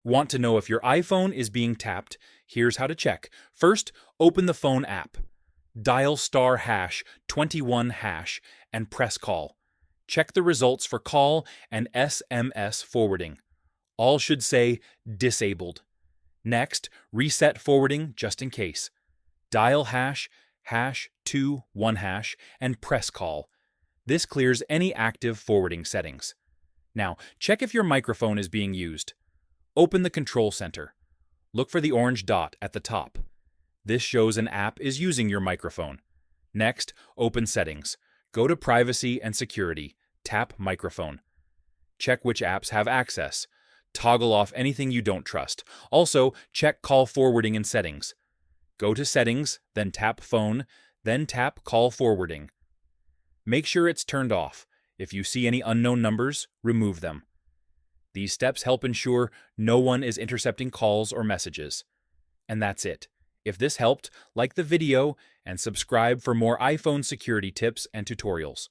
Want to know if your iPhone is being tapped? Here's how to check. First, open the phone app. Dial *#21# and press call. Check the results for call and SMS forwarding. All should say disabled. Next, reset forwarding just in case. Dial ##21# and press call. This clears any active forwarding settings. Now, check if your microphone is being used. Open the control center. Look for the orange dot at the top. This shows an app is using your microphone. Next, open Settings. Go to Privacy and Security. Tap Microphone. Check which apps have access. Toggle off anything you don't trust. Also, check call forwarding in Settings. Go to Settings, then tap Phone, then tap Call Forwarding. Make sure it's turned off. If you see any unknown numbers, remove them. These steps help ensure no one is intercepting calls or messages. And that's it. If this helped, like the video and subscribe for more iPhone security tips and tutorials.